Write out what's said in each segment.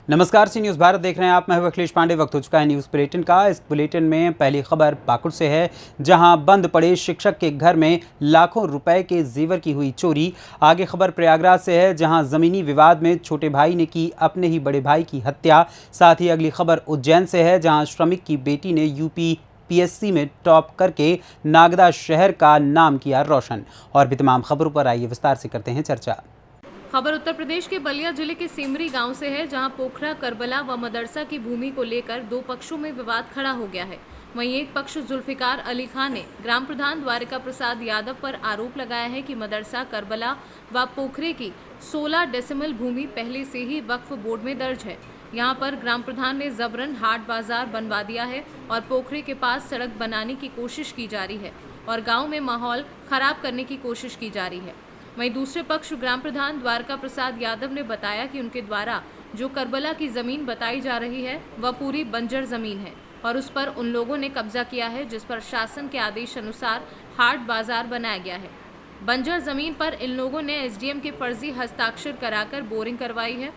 नमस्कार, सी न्यूज़ भारत देख रहे हैं आप। मैं हूं अखिलेश पांडे। वक्त हो चुका है न्यूज़ बुलेटिन का। इस बुलेटिन में पहली खबर पाकुड़ से है, जहां बंद पड़े शिक्षक के घर में लाखों रुपए के जेवर की हुई चोरी। आगे खबर प्रयागराज से है, जहां जमीनी विवाद में छोटे भाई ने की अपने ही बड़े भाई की हत्या। साथ ही अगली खबर उज्जैन से है, जहाँ श्रमिक की बेटी ने यूपी PSC में टॉप करके नागदा शहर का नाम किया रोशन। और भी तमाम खबरों पर आइए विस्तार से करते हैं चर्चा। खबर उत्तर प्रदेश के बलिया जिले के सिमरी गांव से है, जहां पोखरा, करबला व मदरसा की भूमि को लेकर दो पक्षों में विवाद खड़ा हो गया है। वहीं एक पक्ष जुल्फिकार अली खान ने ग्राम प्रधान द्वारिका प्रसाद यादव पर आरोप लगाया है कि मदरसा, करबला व पोखरे की 16 डेसिमल भूमि पहले से ही वक्फ बोर्ड में दर्ज है। यहां पर ग्राम प्रधान ने जबरन हाट बाजार बनवा दिया है और पोखरे के पास सड़क बनाने की कोशिश की जा रही है और गाँव में माहौल खराब करने की कोशिश की जा रही है। वहीं दूसरे पक्ष ग्राम प्रधान द्वारका प्रसाद यादव ने बताया कि उनके द्वारा जो करबला की जमीन बताई जा रही है वह पूरी बंजर जमीन है और उस पर उन लोगों ने कब्जा किया है, जिस पर शासन के आदेश अनुसार हाट बाजार बनाया गया है। बंजर जमीन पर इन लोगों ने SDM के फर्जी हस्ताक्षर कराकर बोरिंग करवाई है।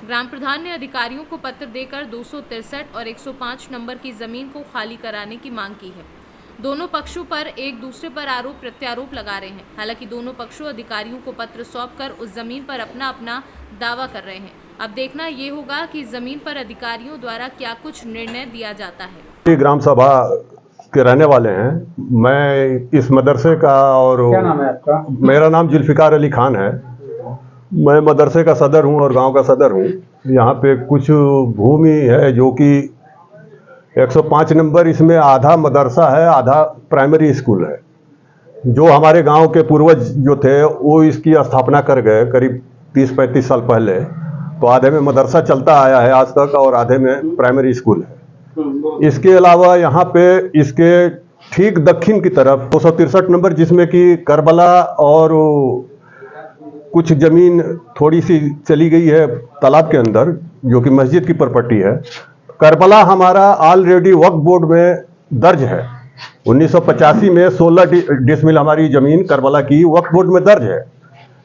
ग्राम प्रधान ने अधिकारियों को पत्र देकर 263 और 105 नंबर की जमीन को खाली कराने की मांग की है। दोनों पक्षों पर एक दूसरे पर आरोप प्रत्यारोप लगा रहे हैं। हालांकि दोनों पक्षों अधिकारियों को पत्र सौंपकर उस जमीन पर अपना अपना दावा कर रहे हैं। अब देखना ये होगा कि जमीन पर अधिकारियों द्वारा क्या कुछ निर्णय दिया जाता है। ग्राम सभा के रहने वाले हैं। मैं इस मदरसे का और क्या नाम है आपका? मेरा नाम जुल्फिकार अली खान है। मैं मदरसे का सदर हूं और गांव का सदर हूं। यहाँ पे कुछ भूमि है जो कि 105 नंबर, इसमें आधा मदरसा है, आधा प्राइमरी स्कूल है। जो हमारे गांव के पूर्वज जो थे वो इसकी स्थापना कर गए करीब 30-35 साल पहले। तो आधे में मदरसा चलता आया है आज तक और आधे में प्राइमरी स्कूल है। इसके अलावा यहाँ पे इसके ठीक दक्षिण की तरफ 263 नंबर, जिसमें कि करबला और कुछ जमीन थोड़ी सी चली गई है तालाब के अंदर, जो कि मस्जिद की प्रॉपर्टी है। करबला हमारा ऑलरेडी वक्फ बोर्ड में दर्ज है। 1985 में 16 डिसमिल हमारी जमीन करबला की वक्फ बोर्ड में दर्ज है।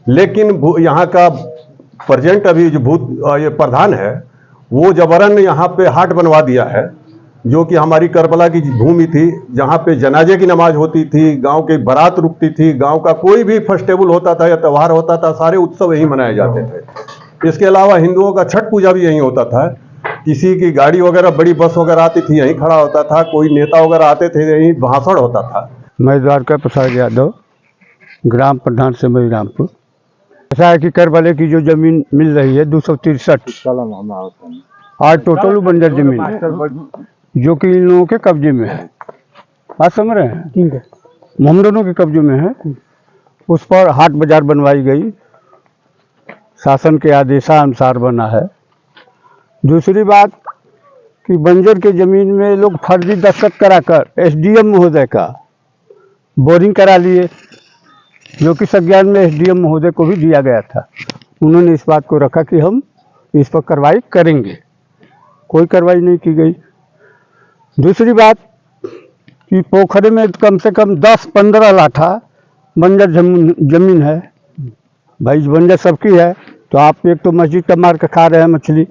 लेकिन यहाँ का प्रेजेंट अभी जो ये प्रधान है, वो जबरन यहाँ पे हाट बनवा दिया है, जो कि हमारी करबला की भूमि थी, जहाँ पे जनाजे की नमाज होती थी, गांव की बारात रुकती थी, गांव का कोई भी फेस्टिवल होता था या त्यौहार होता था, सारे उत्सव यहीं मनाए जाते थे। इसके अलावा हिंदुओं का छठ पूजा भी यहीं होता था। किसी की गाड़ी वगैरह, बड़ी बस वगैरह आती थी, यहीं खड़ा होता था। कोई नेता वगैरह आते थे, यहीं भाषण होता था। मैं द्वारका प्रसाद यादव, ग्राम प्रधान से रामपुर। ऐसा है कि करबले की जो जमीन मिल रही है 263, आज टोटल बंजर जमीन है, जो कि इन लोगों के कब्जे में है। बात समझ रहे हैं? ठीक है, हम दोनों के कब्जे में है। उस पर हाट बाजार बनवाई गई, शासन के आदेशानुसार बना है। दूसरी बात कि बंजर के जमीन में लोग फर्जी दस्तखत कराकर SDM महोदय का बोरिंग करा लिए, जो कि संज्ञान में SDM महोदय को भी दिया गया था। उन्होंने इस बात को रखा कि हम इस पर कार्रवाई करेंगे। कोई कार्रवाई नहीं की गई। दूसरी बात कि पोखरे में कम से कम 10-15 लाठा बंजर जमीन है। भाई बंजर सबकी है, तो आप एक तो मस्जिद का मार के खा रहे हैं मछली,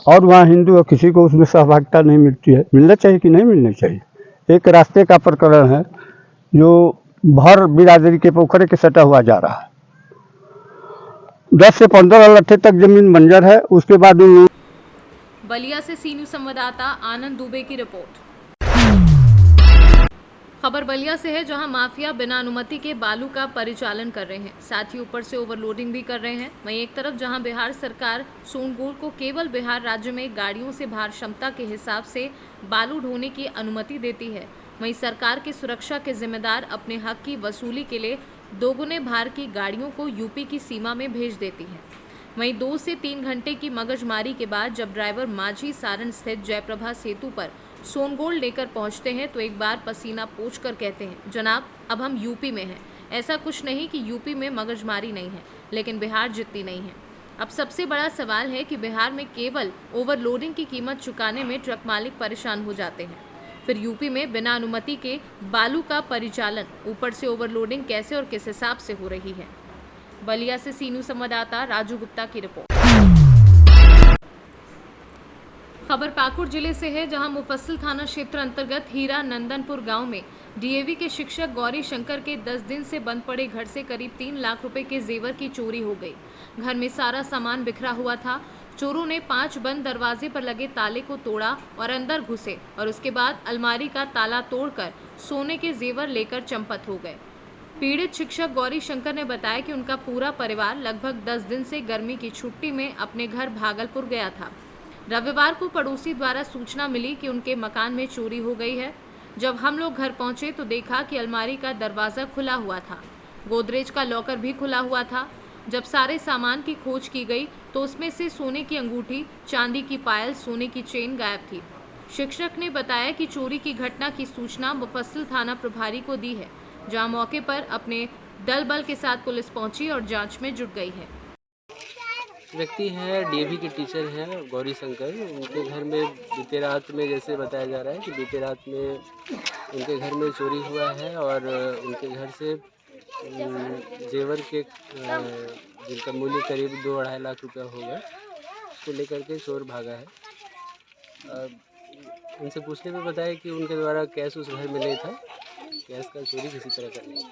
और वहाँ हिंदू और किसी को उसमें सहभागिता नहीं मिलती है। मिलना चाहिए कि नहीं मिलना चाहिए? एक रास्ते का प्रकरण है जो भर बिरादरी के पोखरे के सटा हुआ जा रहा है। 10 से 15 लाठे तक जमीन बंजर है। उसके बाद बलिया से सी न्यूज़ संवाददाता आनंद दुबे की रिपोर्ट। खबर बलिया से है, जहां माफिया बिना अनुमति के बालू का परिचालन कर रहे हैं, साथ ही ऊपर से ओवरलोडिंग भी कर रहे हैं। वहीं एक तरफ जहां बिहार सरकार सोनगोल को केवल बिहार राज्य में गाड़ियों से भार क्षमता के हिसाब से बालू ढोने की अनुमति देती है, वहीं सरकार की सुरक्षा के जिम्मेदार अपने हक की वसूली के लिए दोगुने भार की गाड़ियों को यूपी की सीमा में भेज देती है। वहीं 2 से 3 घंटे की मगजमारी के बाद जब ड्राइवर माझी सारण स्थित जयप्रभा सेतु पर सोनगोल लेकर पहुंचते हैं, तो एक बार पसीना पोंछकर कहते हैं, जनाब अब हम यूपी में हैं। ऐसा कुछ नहीं कि यूपी में मगजमारी नहीं है, लेकिन बिहार जितनी नहीं है। अब सबसे बड़ा सवाल है कि बिहार में केवल ओवरलोडिंग की कीमत चुकाने में ट्रक मालिक परेशान हो जाते हैं, फिर यूपी में बिना अनुमति के बालू का परिचालन, ऊपर से ओवरलोडिंग कैसे और किस हिसाब से हो रही है। बलिया से सी न्यूज़ संवाददाता राजू गुप्ता की रिपोर्ट। खबर पाकुड़ जिले से है, जहां मुफस्सिल थाना क्षेत्र अंतर्गत हीरा नंदनपुर गांव में डीएवी के शिक्षक गौरी शंकर के 10 दिन से बंद पड़े घर से करीब 3 लाख रुपए के जेवर की चोरी हो गई। घर में सारा सामान बिखरा हुआ था। चोरों ने 5 बंद दरवाजे पर लगे ताले को तोड़ा और अंदर घुसे और उसके बाद अलमारी का ताला तोड़कर सोने के जेवर लेकर चंपत हो गए। पीड़ित शिक्षक गौरी शंकर ने बताया कि उनका पूरा परिवार लगभग 10 दिन से गर्मी की छुट्टी में अपने घर भागलपुर गया था। रविवार को पड़ोसी द्वारा सूचना मिली कि उनके मकान में चोरी हो गई है। जब हम लोग घर पहुंचे तो देखा कि अलमारी का दरवाज़ा खुला हुआ था, गोदरेज का लॉकर भी खुला हुआ था। जब सारे सामान की खोज की गई तो उसमें से सोने की अंगूठी, चांदी की पायल, सोने की चेन गायब थी। शिक्षक ने बताया कि चोरी की घटना की सूचना मुफस्सिल थाना प्रभारी को दी है, जहां मौके पर अपने दल बल के साथ पुलिस पहुंची और जांच में जुट गई है। व्यक्ति है डीएवी के टीचर हैं गौरी शंकर। उनके घर में बीते रात में, जैसे बताया जा रहा है कि बीते रात में उनके घर में चोरी हुआ है और उनके घर से जेवर के जिनका मूल्य करीब 2-2.5 लाख रुपया होगा, उसको लेकर के चोर भागा है। उनसे पूछने में बताया कि उनके द्वारा कैश उस घर में नहीं था, कैश का चोरी किसी तरह कर नहीं।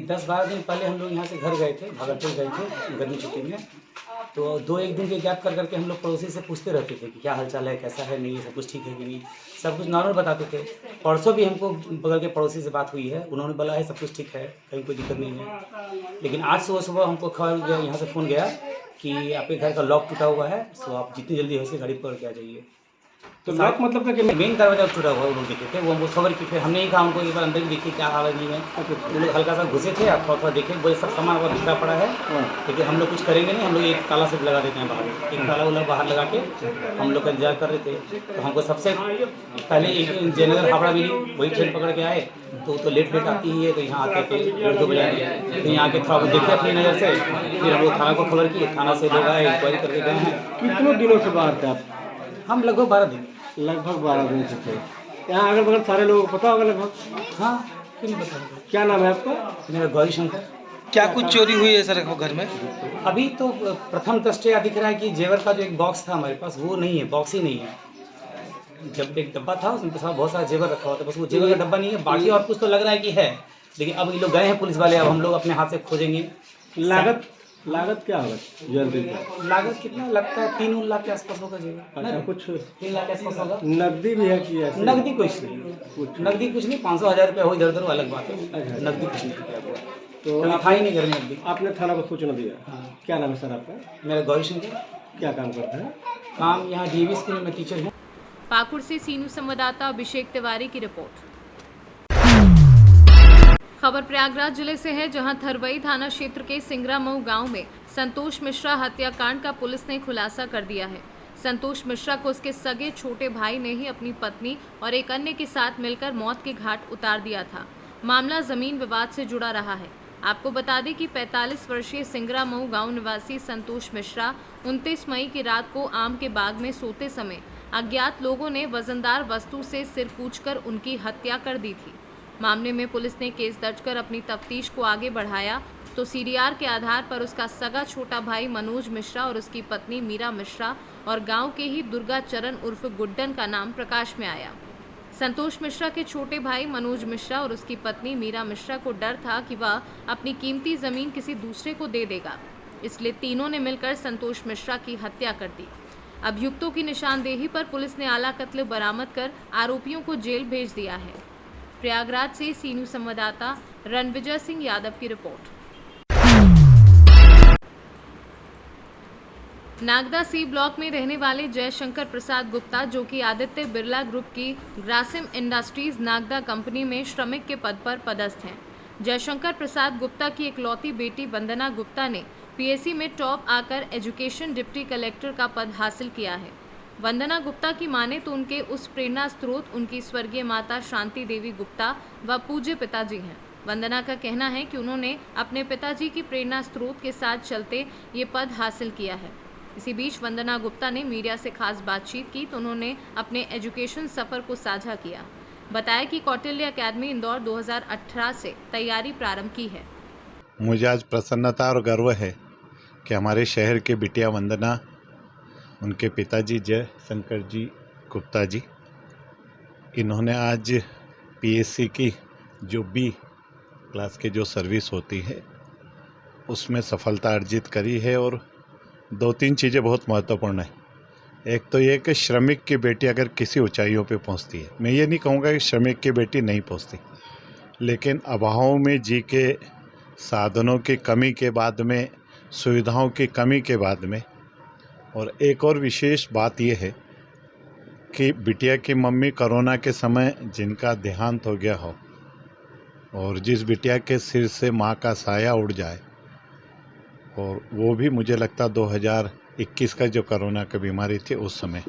10-12 दिन पहले हम लोग यहाँ से घर गए थे, भागलपुर गए थे गर्मी छुट्टी में। तो 2-1 दिन के गैप कर करके हम लोग पड़ोसी से पूछते रहते थे कि क्या हालचाल है, कैसा है, नहीं सब कुछ ठीक है कि नहीं। सब कुछ नॉर्मल बताते थे। परसों भी हमको बगल के पड़ोसी से बात हुई है, उन्होंने बोला है सब कुछ ठीक है, कहीं कोई दिक्कत नहीं है। लेकिन आज सुबह हमको खबर यहाँ से फ़ोन गया कि आपके घर का लॉक टूटा हुआ है, तो आप जितनी जल्दी हो सके गाड़ी पकड़ के आ जाइए। तो लॉक मतलब कि मेन दरवाजा टूटा हुआ वो लोग देखे थे, वो हमको खबर की। फिर हमने ही कहा उनको एक बार अंदर भी देखिए क्या हाल नहीं है। वो लोग हल्का सा घुसे थे, आप थोड़ा देखे, वो सब सामान वहाँ बिखरा पड़ा है, लेकिन हम लोग कुछ करेंगे नहीं। हम लोग एक ताला से लगा देते हैं बाहर, एक ताला वाला बाहर लगा के हम लोग का इंतजार कर रहे थे। तो हमको सबसे पहले एक जयनगर हावड़ा मिली, वही ट्रेन पकड़ के आए। तो लेट आती ही है, तो यहाँ आते थे 1:30 बजा दिया। तो यहाँ आके थोड़ा देखे अपनी नज़र से, फिर हम लोग थाना को खबर की, थाना से लोग आए, इंक्वायरी करके गए हैं। कितने दिनों से बाहर थे आप? हम लगभग 12 दिन। लगभग 12 दिन से थे। यहाँ अगल बगल सारे लोगों को पता होगा लगभग? हाँ, क्यों नहीं बताऊँगा। क्या नाम है आपका? मेरा गौरी शंकर। क्या कुछ चोरी हुई है सर घर में? अभी तो प्रथम दृष्टया दिख रहा है कि जेवर का जो एक बॉक्स था हमारे पास, वो नहीं है, बॉक्स ही नहीं है। जब एक डब्बा था उसमें बहुत सारा जेवर रखा हुआ था, बस वो जेवर का डब्बा नहीं है। बाकी और कुछ तो लग रहा है कि है, लेकिन अब ये लोग गए हैं पुलिस वाले, अब हम लोग अपने हाथ से खोजेंगे। लागत क्या होगा ज्वेलरी का? लागत कितना लगता है? 3 लाख के आसपास होगा जेवर। अच्छा, कुछ 3 लाख के आसपास होगा। नकदी भी है कि ऐसे? नकदी कुछ नहीं, नकदी कुछ नहीं। 500-1000 रुपया हो इधर उधर, अलग बात है। नकदी कुछ नहीं किया हुआ, तो था ही नहीं घर में नकदी। आपने थाना को सूचना दिया? हाँ। क्या नाम है सर आपका? मेरा गौरी शंकर। क्या काम करते हैं? काम यहाँ डीएवी स्कूल में टीचर हूँ। पाकुड़ से सीनू संवाददाता अभिषेक तिवारी की रिपोर्ट। खबर प्रयागराज जिले से है, जहां थरवई थाना क्षेत्र के सिंगरामऊ गांव में संतोष मिश्रा हत्याकांड का पुलिस ने खुलासा कर दिया है। संतोष मिश्रा को उसके सगे छोटे भाई ने ही अपनी पत्नी और एक अन्य के साथ मिलकर मौत के घाट उतार दिया था। मामला जमीन विवाद से जुड़ा रहा है। आपको बता दें कि 45 वर्षीय सिंगरामऊ गांव निवासी संतोष मिश्रा 29 मई की रात को आम के बाग में सोते समय अज्ञात लोगों ने वजनदार वस्तु से सिर कूचकर उनकी हत्या कर दी थी। मामले में पुलिस ने केस दर्ज कर अपनी तफ्तीश को आगे बढ़ाया तो सीडीआर के आधार पर उसका सगा छोटा भाई मनोज मिश्रा और उसकी पत्नी मीरा मिश्रा और गांव के ही दुर्गा चरण उर्फ गुड्डन का नाम प्रकाश में आया। संतोष मिश्रा के छोटे भाई मनोज मिश्रा और उसकी पत्नी मीरा मिश्रा को डर था कि वह अपनी कीमती जमीन किसी दूसरे को दे देगा, इसलिए तीनों ने मिलकर संतोष मिश्रा की हत्या कर दी। अभियुक्तों की निशानदेही पर पुलिस ने आला कत्ल बरामद कर आरोपियों को जेल भेज दिया है। प्रयागराज से सीनू संवाददाता रणविजय सिंह यादव की रिपोर्ट। नागदा सी ब्लॉक में रहने वाले जयशंकर प्रसाद गुप्ता, जो कि आदित्य बिरला ग्रुप की ग्रासिम इंडस्ट्रीज नागदा कंपनी में श्रमिक के पद पर पदस्थ हैं। जयशंकर प्रसाद गुप्ता की इकलौती बेटी वंदना गुप्ता ने पीएससी में टॉप आकर एजुकेशन डिप्टी कलेक्टर का पद हासिल किया है। वंदना गुप्ता की माने तो उनके उस प्रेरणा स्रोत उनकी स्वर्गीय माता शांति देवी गुप्ता व पूज्य पिताजी हैं। वंदना का कहना है कि उन्होंने अपने पिताजी की प्रेरणा स्रोत के साथ चलते ये पद हासिल किया है। इसी बीच वंदना गुप्ता ने मीडिया से खास बातचीत की तो उन्होंने अपने एजुकेशन सफ़र को साझा किया। बताया कि कौटिल्य अकेडमी इंदौर 2018 से तैयारी प्रारंभ की है। मुझे आज प्रसन्नता और गर्व है कि हमारे शहर के बिटिया वंदना, उनके पिताजी जय शंकर जी गुप्ता जी, इन्होंने आज पीएससी की जो बी क्लास की जो सर्विस होती है उसमें सफलता अर्जित करी है। और 2-3 चीज़ें बहुत महत्वपूर्ण है। एक तो ये कि श्रमिक की बेटी अगर किसी ऊंचाइयों पे पहुंचती है, मैं ये नहीं कहूँगा कि श्रमिक की बेटी नहीं पहुंचती, लेकिन अभावों में जी के साधनों की कमी के बाद में, सुविधाओं की कमी के बाद में, और एक और विशेष बात यह है कि बिटिया की मम्मी कोरोना के समय जिनका देहांत हो गया हो और जिस बिटिया के सिर से माँ का साया उड़ जाए, और वो भी मुझे लगता 2021 का जो कोरोना की बीमारी थी उस समय,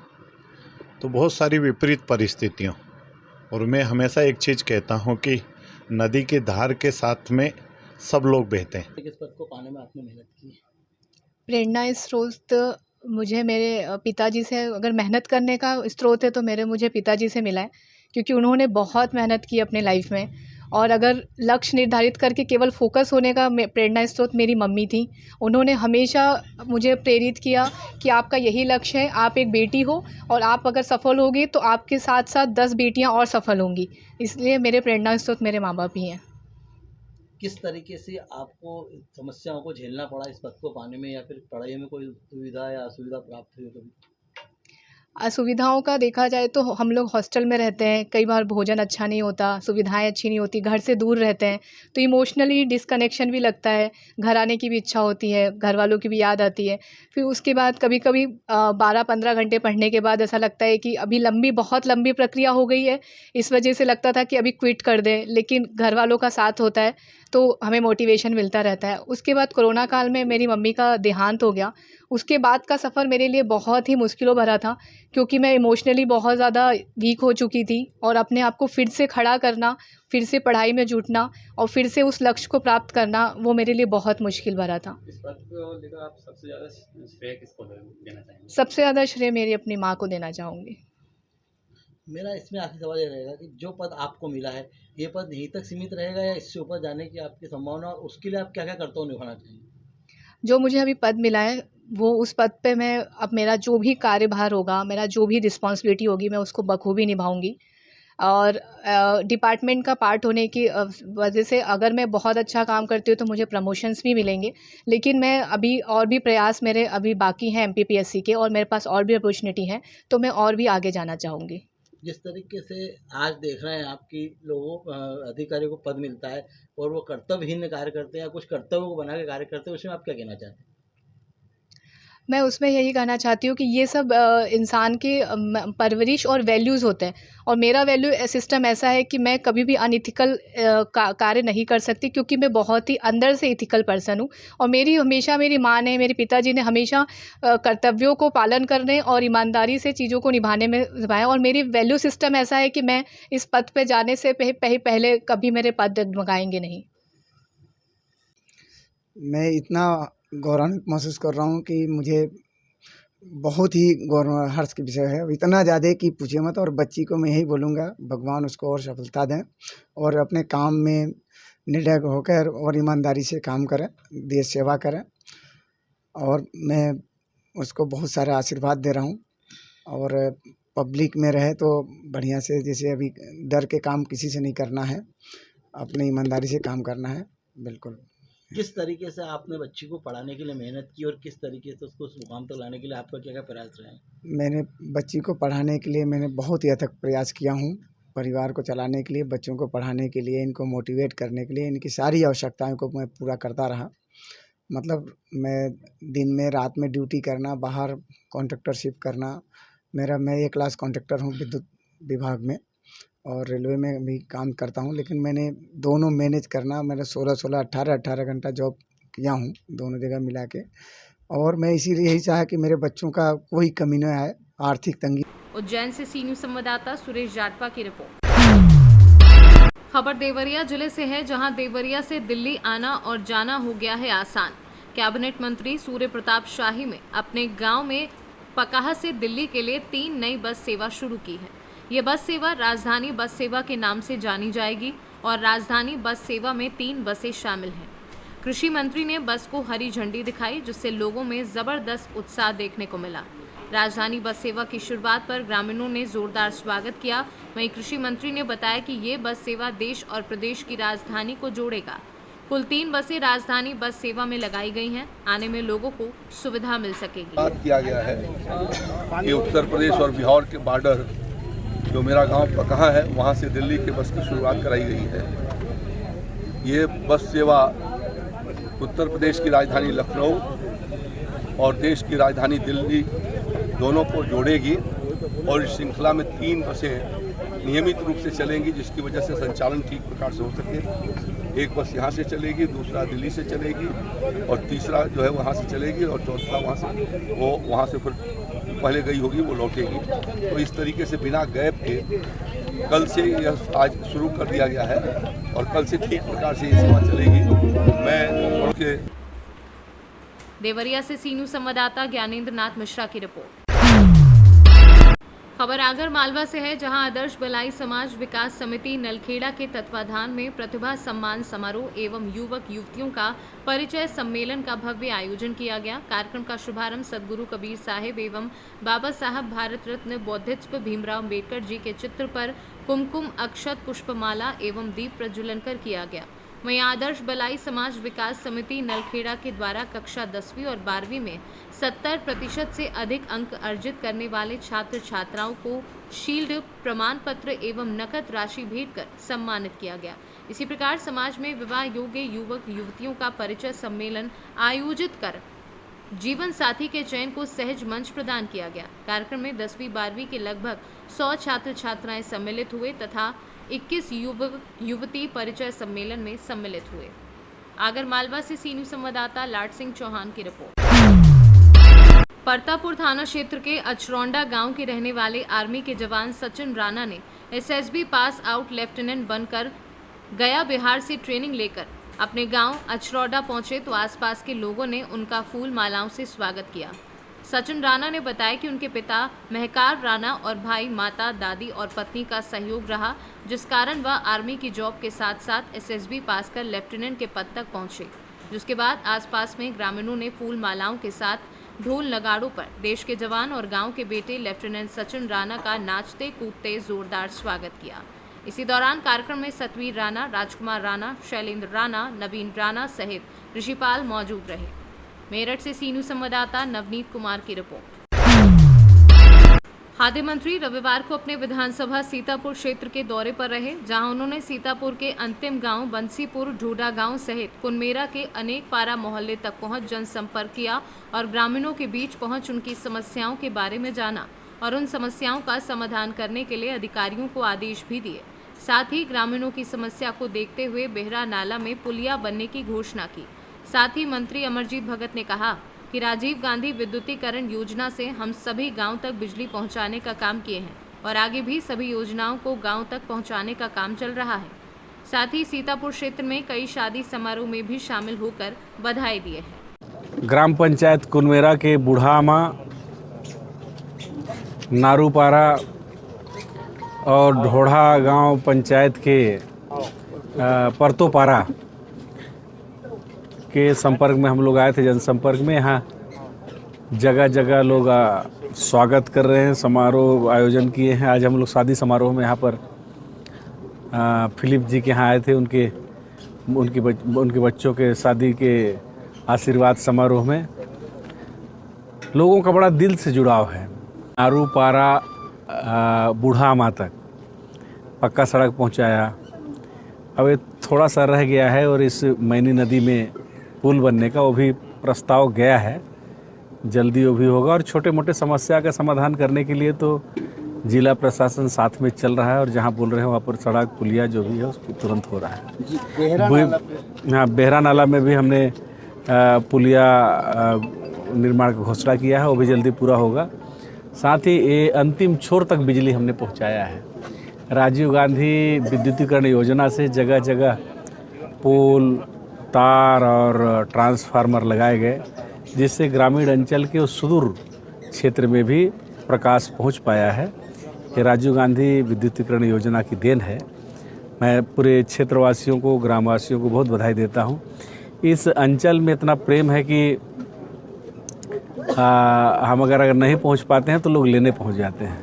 तो बहुत सारी विपरीत परिस्थितियों, और मैं हमेशा एक चीज़ कहता हूँ कि नदी की धार के साथ में सब लोग बहते हैं। किस पद को पाने में आपने मेहनत की? प्रेरणा स्रोत मुझे मेरे पिताजी से, अगर मेहनत करने का स्रोत है तो मुझे पिताजी से मिला है, क्योंकि उन्होंने बहुत मेहनत की अपने लाइफ में। और अगर लक्ष्य निर्धारित करके केवल फोकस होने का प्रेरणा स्रोत मेरी मम्मी थी। उन्होंने हमेशा मुझे प्रेरित किया कि आपका यही लक्ष्य है, आप एक बेटी हो और आप अगर सफल होगी तो आपके साथ साथ 10 बेटियां और सफल होंगी। इसलिए मेरे प्रेरणा स्रोत मेरे माँ बाप ही हैं। किस तरीके से आपको समस्याओं को झेलना पड़ा इस पद को पाने में, या फिर पढ़ाई में कोई सुविधा या असुविधा प्राप्त हुई कभी? असुविधाओं का देखा जाए तो हम लोग हॉस्टल में रहते हैं, कई बार भोजन अच्छा नहीं होता, सुविधाएं अच्छी नहीं होती, घर से दूर रहते हैं, तो इमोशनली डिस्कनेक्शन भी लगता है, घर आने की भी इच्छा होती है, घर वालों की भी याद आती है। फिर उसके बाद कभी कभी 12-15 घंटे पढ़ने के बाद ऐसा लगता है कि अभी बहुत लंबी प्रक्रिया हो गई है, इस वजह से लगता था कि अभी क्विट कर दें, लेकिन घर वालों का साथ होता है तो हमें मोटिवेशन मिलता रहता है। उसके बाद कोरोना काल में मेरी मम्मी का देहांत हो गया। उसके बाद का सफ़र मेरे लिए बहुत ही मुश्किलों भरा था, क्योंकि मैं इमोशनली बहुत ज़्यादा वीक हो चुकी थी, और अपने आप को फिर से खड़ा करना, फिर से पढ़ाई में जुटना और फिर से उस लक्ष्य को प्राप्त करना, वो मेरे लिए बहुत मुश्किल भरा था। इस बात को लेकर आप सबसे ज़्यादा श्रेय किसको देना चाहेंगे? सबसे ज़्यादा श्रेय मेरी अपनी माँ को देना चाहूँगी। मेरा इसमें आखिरी सवाल ये रहेगा कि जो पद आपको मिला है, ये पद यहीं तक सीमित रहेगा या इससे ऊपर जाने की आपकी संभावना, और उसके लिए आप क्या क्या कर्तव्य निभाना चाहेंगे? जो मुझे अभी पद मिला है वो उस पद पे मैं अब मेरा जो भी कार्यभार होगा, मेरा जो भी रिस्पॉन्सिबिलिटी होगी, मैं उसको बखूबी निभाऊंगी। और डिपार्टमेंट का पार्ट होने की वजह से अगर मैं बहुत अच्छा काम करती हूँ तो मुझे प्रमोशंस भी मिलेंगे, लेकिन मैं अभी और भी प्रयास मेरे अभी बाकी हैं MPPSC के, और मेरे पास और भी अपॉर्चुनिटी है, तो मैं और भी आगे जाना चाहूँगी। जिस तरीके से आज देख रहे हैं आपकी लोगों अधिकारियों को पद मिलता है और वो कर्तव्यहीन कार्य करते हैं या कुछ कर्तव्यों को बना के कार्य करते हैं, उसमें आप क्या कहना चाहते हैं? मैं उसमें यही कहना चाहती हूँ कि ये सब इंसान के परवरिश और वैल्यूज़ होते हैं, और मेरा वैल्यू सिस्टम ऐसा है कि मैं कभी भी अनइथिकल कार्य नहीं कर सकती, क्योंकि मैं बहुत ही अंदर से इथिकल पर्सन हूँ। और मेरी माँ ने, मेरे पिताजी ने हमेशा कर्तव्यों को पालन करने और ईमानदारी से चीज़ों को निभाने में निभाया, और मेरी वैल्यू सिस्टम ऐसा है कि मैं इस पद पे जाने से पहले कभी मेरे पद डगमगाएंगे नहीं। मैं इतना गौरवान्वित महसूस कर रहा हूँ कि मुझे बहुत ही गौरव हर्ष के विषय है, इतना ज़्यादा कि पूछिए मत। और बच्ची को मैं यही बोलूँगा, भगवान उसको और सफलता दें और अपने काम में निर्भय होकर और ईमानदारी से काम करें, देश सेवा करें। और मैं उसको बहुत सारा आशीर्वाद दे रहा हूँ, और पब्लिक में रहे तो बढ़िया से, जैसे अभी डर के काम किसी से नहीं करना है, अपनी ईमानदारी से काम करना है। बिल्कुल। किस तरीके से आपने बच्ची को पढ़ाने के लिए मेहनत की और किस तरीके से उसको उस मुकाम तक लाने के लिए आपका क्या क्या प्रयास रहे हैं? मैंने बच्ची को पढ़ाने के लिए मैंने बहुत ही अथक प्रयास किया हूँ, परिवार को चलाने के लिए, बच्चों को पढ़ाने के लिए, इनको मोटिवेट करने के लिए, इनकी सारी आवश्यकताओं को मैं पूरा करता रहा। मतलब मैं दिन में रात में ड्यूटी करना, बाहर कॉन्ट्रैक्टरशिप करना, मैं एक क्लास कॉन्ट्रैक्टर हूँ विद्युत विभाग में, और रेलवे में भी काम करता हूँ, लेकिन मैंने दोनों मैनेज करना, मैंने 16-16, 18-18 घंटा जॉब किया हूँ दोनों जगह मिला के। और मैं इसीलिए यही चाहा कि मेरे बच्चों का कोई कमी न आए, आर्थिक तंगी। उज्जैन से सी न्यूज़ संवाददाता सुरेश जाटवा की रिपोर्ट। खबर देवरिया जिले से है, जहां देवरिया से दिल्ली आना और जाना हो गया है आसान। कैबिनेट मंत्री सूर्य प्रताप शाही ने अपने गाँव में पकाहा से दिल्ली के लिए 3 नई बस सेवा शुरू की है। ये बस सेवा राजधानी बस सेवा के नाम से जानी जाएगी, और राजधानी बस सेवा में 3 बसें शामिल हैं। कृषि मंत्री ने बस को हरी झंडी दिखाई, जिससे लोगों में जबरदस्त उत्साह देखने को मिला। राजधानी बस सेवा की शुरुआत पर ग्रामीणों ने जोरदार स्वागत किया। वहीं कृषि मंत्री ने बताया कि ये बस सेवा देश और प्रदेश की राजधानी को जोड़ेगा। कुल 3 बसें राजधानी बस सेवा में लगाई गई हैं। आने में लोगों को सुविधा मिल सकेगी। बात किया गया है कि उत्तर प्रदेश और बिहार के बॉर्डर जो मेरा गांव कहाँ है, वहां से दिल्ली के बस की शुरुआत कराई गई है। ये बस सेवा उत्तर प्रदेश की राजधानी लखनऊ और देश की राजधानी दिल्ली दोनों को जोड़ेगी और इस श्रृंखला में 3 बसें नियमित रूप से चलेंगी, जिसकी वजह से संचालन ठीक प्रकार से हो सके। एक बस यहाँ से चलेगी, दूसरा दिल्ली से चलेगी और तीसरा जो है वहाँ से चलेगी और चौथा वहाँ से फिर पहले गई होगी वो लौटेगी। तो इस तरीके से बिना गैप के कल से यह आज शुरू कर दिया गया है और कल से ठीक प्रकार से ये सेवा चलेगी। मैं उनके देवरिया से सीनू संवाददाता ज्ञानेंद्र नाथ मिश्रा की रिपोर्ट। खबर आगर मालवा से है, जहां आदर्श बलाई समाज विकास समिति नलखेड़ा के तत्वाधान में प्रतिभा सम्मान समारोह एवं युवक युवतियों का परिचय सम्मेलन का भव्य आयोजन किया गया। कार्यक्रम का शुभारंभ सदगुरु कबीर साहिब एवं बाबा साहब भारत रत्न बौद्धिस्ट भीमराव अम्बेडकर जी के चित्र पर कुमकुम अक्षत पुष्पमाला एवं दीप प्रज्वलन कर किया गया। वहीं आदर्श बलाई समाज विकास समिति नलखेड़ा के द्वारा कक्षा 10वीं और 12वीं में 70% से अधिक अंक अर्जित करने वाले छात्र छात्राओं को शील्ड, प्रमाण पत्र एवं नकद राशि भेंट कर सम्मानित किया गया। इसी प्रकार समाज में विवाह योग्य युवक युवतियों का परिचय सम्मेलन आयोजित कर जीवन साथी के चयन को सहज मंच प्रदान किया गया। कार्यक्रम में 10वीं 12वीं के लगभग 100 छात्र छात्राएं सम्मिलित हुए तथा 21 युवक युवती परिचय सम्मेलन में सम्मिलित हुए। आगर मालवा से सीनू संवाददाता लाट सिंह चौहान की रिपोर्ट। परतापुर थाना क्षेत्र के अचरौंडा गांव के रहने वाले आर्मी के जवान सचिन राणा ने एसएसबी पास आउट लेफ्टिनेंट बनकर गया बिहार से ट्रेनिंग लेकर अपने गांव अचरौंडा पहुंचे तो आसपास के लोगों ने उनका फूल मालाओं से स्वागत किया। सचिन राणा ने बताया कि उनके पिता महकार राणा और भाई, माता, दादी और पत्नी का सहयोग रहा, जिस कारण वह आर्मी की जॉब के साथ साथ एसएसबी पास कर लेफ्टिनेंट के पद तक पहुंचे। जिसके बाद आसपास में ग्रामीणों ने फूल मालाओं के साथ ढोल नगाड़ों पर देश के जवान और गांव के बेटे लेफ्टिनेंट सचिन राणा का नाचते कूदते जोरदार स्वागत किया। इसी दौरान कार्यक्रम में सतवीर राणा, राजकुमार राणा, शैलेंद्र राणा, नवीन राणा सहित ऋषिपाल मौजूद रहे। मेरठ से सीनू संवाददाता नवनीत कुमार की रिपोर्ट। खाद्य मंत्री रविवार को अपने विधानसभा सीतापुर क्षेत्र के दौरे पर रहे, जहां उन्होंने सीतापुर के अंतिम गांव बंसीपुर, ढोडा गांव सहित कुनमेरा के अनेक पारा मोहल्ले तक पहुंच जनसंपर्क किया और ग्रामीणों के बीच पहुंच उनकी समस्याओं के बारे में जाना और उन समस्याओं का समाधान करने के लिए अधिकारियों को आदेश भी दिए। साथ ही ग्रामीणों की समस्या को देखते हुए बेहरा नाला में पुलिया बनने की घोषणा की। साथ ही मंत्री अमरजीत भगत ने कहा कि राजीव गांधी विद्युतीकरण योजना से हम सभी गांव तक बिजली पहुंचाने का काम किए हैं और आगे भी सभी योजनाओं को गांव तक पहुंचाने का काम चल रहा है। साथ ही सीतापुर क्षेत्र में कई शादी समारोह में भी शामिल होकर बधाई दिए हैं। ग्राम पंचायत कुनमेरा के बुढ़ामा, नारूपारा और ढोढ़ा गांव पंचायत के परतोपारा के संपर्क में हम लोग आए थे, जनसंपर्क में। यहाँ जगह जगह लोग स्वागत कर रहे हैं, समारोह आयोजन किए हैं। आज हम लोग शादी समारोह में यहाँ पर फिलिप जी के यहाँ आए थे, उनके बच्चों के शादी के आशीर्वाद समारोह में। लोगों का बड़ा दिल से जुड़ाव है। नारूपारा बूढ़ामा तक पक्का सड़क पहुँचाया। अब ये थोड़ा सा रह गया है और इस मैनी नदी में पुल बनने का वो भी प्रस्ताव गया है, जल्दी वो भी होगा। और छोटे मोटे समस्या का समाधान करने के लिए तो जिला प्रशासन साथ में चल रहा है और जहाँ बोल रहे हैं वहाँ पर सड़क पुलिया जो भी है उसको तुरंत हो रहा है। हाँ, बेहरा नाला में भी हमने पुलिया निर्माण का घोषणा किया है, वो भी जल्दी पूरा होगा। साथ ही ये अंतिम छोर तक बिजली हमने पहुँचाया है। राजीव गांधी विद्युतीकरण योजना से जगह जगह पोल, तार और ट्रांसफार्मर लगाए गए, जिससे ग्रामीण अंचल के उस सुदूर क्षेत्र में भी प्रकाश पहुंच पाया है। ये राजीव गांधी विद्युतीकरण योजना की देन है। मैं पूरे क्षेत्रवासियों को, ग्रामवासियों को बहुत बधाई देता हूं। इस अंचल में इतना प्रेम है कि हम अगर नहीं पहुंच पाते हैं तो लोग लेने पहुंच जाते हैं।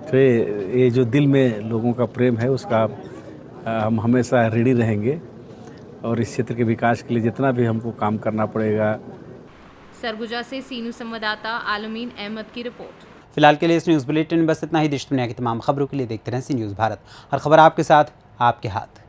तो ये जो दिल में लोगों का प्रेम है उसका हम हमेशा ऋणी रहेंगे और इस क्षेत्र के विकास के लिए जितना भी हमको काम करना पड़ेगा। सरगुजा से सी न्यूज़ संवाददाता आलमीन अहमद की रिपोर्ट। फिलहाल के लिए इस न्यूज़ बुलेटिन में बस इतना ही। देश दुनिया की तमाम खबरों के लिए देखते रहें सी न्यूज़ भारत। हर खबर आपके साथ, आपके हाथ।